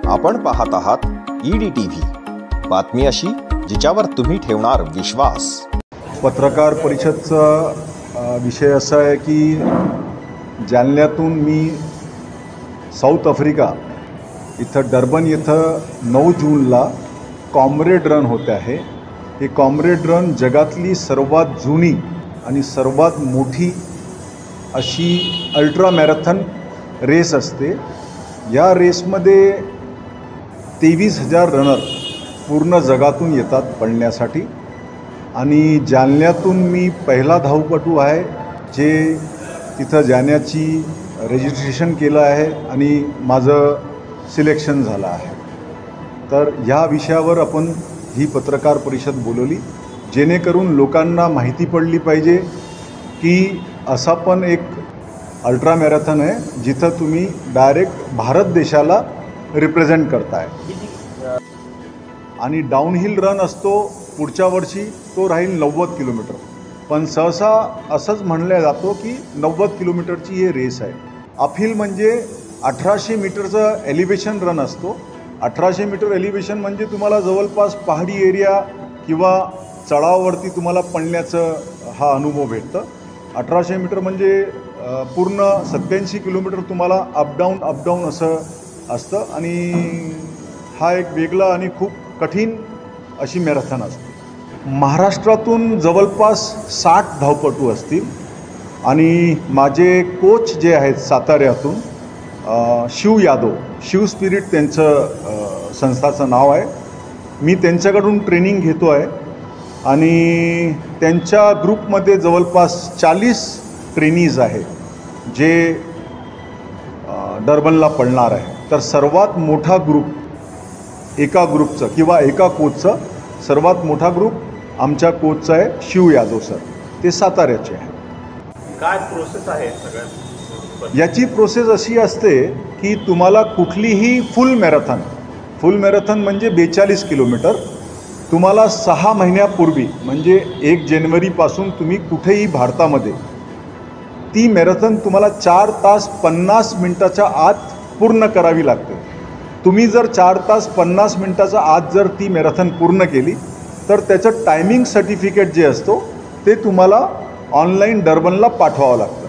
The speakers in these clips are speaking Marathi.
आपण पाहत आहात EDTV, बातमी अशी जिच्यावर तुम्ही ठेवणार विश्वास। पत्रकार परिषदचा विषय असा आहे की जालन्यातून मी साऊथ आफ्रिका इथं डर्बन इथं 9 जूनला कॉम्रेड रन होते आहे। हे कॉम्रेड रन जगातली सर्वात जुनी आणि सर्वात मोठी अशी अल्ट्रा मॅरेथॉन रेस असते। या रेसमध्ये 23,000 रनर पूर्ण जगातून येतात पळण्यासाठी आणि जालन्यातून मी पहिला धावपटू आहे जे तिथं जाण्याची रजिस्ट्रेशन केलं आहे आणि माझं सिलेक्शन झालं आहे। तर ह्या विषयावर आपण ही पत्रकार परिषद बोलवली जेणेकरून लोकांना माहिती पडली पाहिजे की असा पण एक अल्ट्रा मॅरेथॉन आहे जिथं तुम्ही डायरेक्ट भारत देशाला रिप्रेझेंट करताय। आणि डाऊनहिल रन असतो पुढच्या वर्षी तो राहील 90 किलोमीटर, पण सहसा असंच म्हणलं जातो की 90 किलोमीटरची ही रेस आहे। अपहिल म्हणजे 1800 मीटरचं एलिव्हेशन रन असतो। 1800 मीटर एलिव्हेशन म्हणजे तुम्हाला जवळपास पहाडी एरिया किंवा चढावावरती तुम्हाला पळण्याचं हा अनुभव भेटतं। 1800 मीटर म्हणजे पूर्ण 87 किलोमीटर तुम्हाला अपडाऊन असं असतं आणि हा एक वेगळा आणि खूप कठीण अशी मॅरेथॉन असते। महाराष्ट्रातून जवळपास 60 धावपटू असतील आणि माझे कोच जे आहेत साताऱ्यातून शिव यादव, शिव स्पिरिट त्यांचं संस्थाचं नाव आहे। मी त्यांच्याकडून ट्रेनिंग घेतो आहे आणि त्यांच्या ग्रुपमध्ये जवळपास 40 ट्रेनीज आहे जे डर्बनला पळणार आहे। तर सर्वात मोठा ग्रुप एका ग्रुपचं किंवा एका कोचचं सर्वात मोठा ग्रुप आमच्या कोचचा आहे शिव यादव सर, ते साताऱ्याचे आहे। काय प्रोसेस आहे सगळ्यात? याची प्रोसेस अशी असते की तुम्हाला कुठलीही फुल मॅरेथॉन म्हणजे 42 किलोमीटर तुम्हाला 6 महिन्यापूर्वी म्हणजे 1 जानेवारीपासून तुम्ही कुठेही भारतामध्ये ती मॅरेथॉन तुम्हाला 4 तास 50 मिनटाच्या आत पूर्ण करावी लागते। तुम्ही जर 4 तास 50 मिनटाच्या आत जर ती मॅरेथॉन पूर्ण केली तर त्याचं टायमिंग सर्टिफिकेट जे असतो ते तुम्हाला ऑनलाईन डर्बनला पाठवावं लागतं,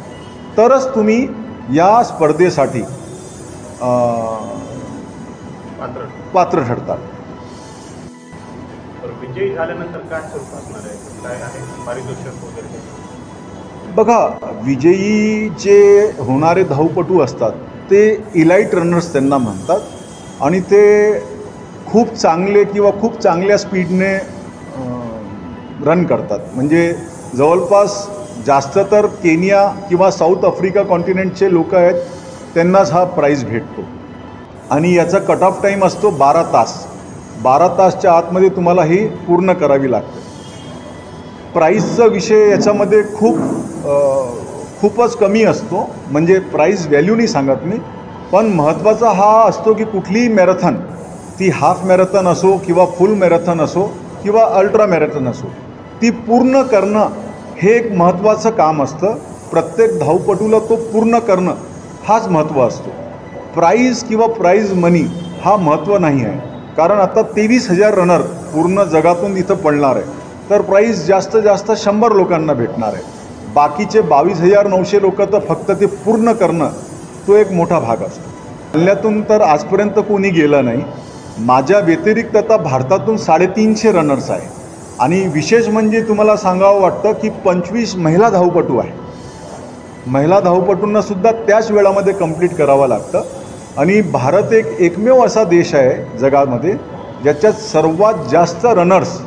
तरच तुम्ही या स्पर्धेसाठी पात्र ठरतात। विजयी झाल्यानंतर काय स्वरूप असणार आहे? काय आहे पारितोषिक वगैरे? बघा, विजयी जे होणारे धावपटू असतात ते इलाइट रनर्स त्यांना म्हणतात आणि ते खूप चांगले किंवा खूप चांगल्या स्पीडने रन करतात। म्हणजे जवळपास जास्त तर केनिया किंवा साऊथ आफ्रिका कॉन्टिनेंटचे लोक आहेत त्यांनाच हा प्राईज भेटतो आणि याचा कट ऑफ टाईम असतो 12 तास। 12 तासच्या आतमध्ये तुम्हाला ही पूर्ण करावी लागते। प्राईजचा विषय याच्यामध्ये खूपच कमी असतो, म्हणजे प्राईज व्हॅल्यू नाही सांगत मी, पण महत्त्वाचा हा असतो की कुठलीही मॅरेथॉन ती हाफ मॅरेथॉन असो किंवा फुल मॅरेथॉन असो किंवा अल्ट्रा मॅरेथॉन असो ती पूर्ण करणं हे एक महत्त्वाचं काम असतं। प्रत्येक धावपटूला तो पूर्ण करणं हाच महत्त्व असतो। प्राईज किंवा प्राईज मनी हा महत्त्व नाही आहे, कारण आता 23,000 रनर पूर्ण जगातून इथं पळणार आहे तर प्राईज जास्त 100 लोकांना भेटणार आहे। बाकीचे 22,900 लोक तर फक्त ते पूर्ण करणं तो एक मोठा भाग असतो। जालन्यातून तर आजपर्यंत कोणी गेलं नाही। माझ्या व्यतिरिक्त आता भारतातून 350 रनर्स आहे आणि विशेष म्हणजे तुम्हाला सांगावं वाटतं की 25 महिला धावपटू आहे। महिला धावपटूंना सुद्धा त्याच वेळामध्ये कंप्लीट करावं लागतं आणि भारत एकमेव असा देश आहे जगामध्ये ज्याच्यात सर्वात जास्त रनर्स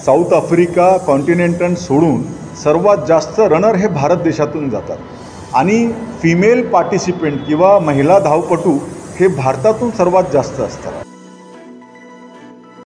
साऊथ आफ्रिका कॉन्टिनेंटल सोडून सर्वात जास्त रनर हे भारत देशातून जातात आणि फिमेल पार्टिसिपेंट किंवा महिला धावपटू हे भारतातून सर्वात जास्त असतात।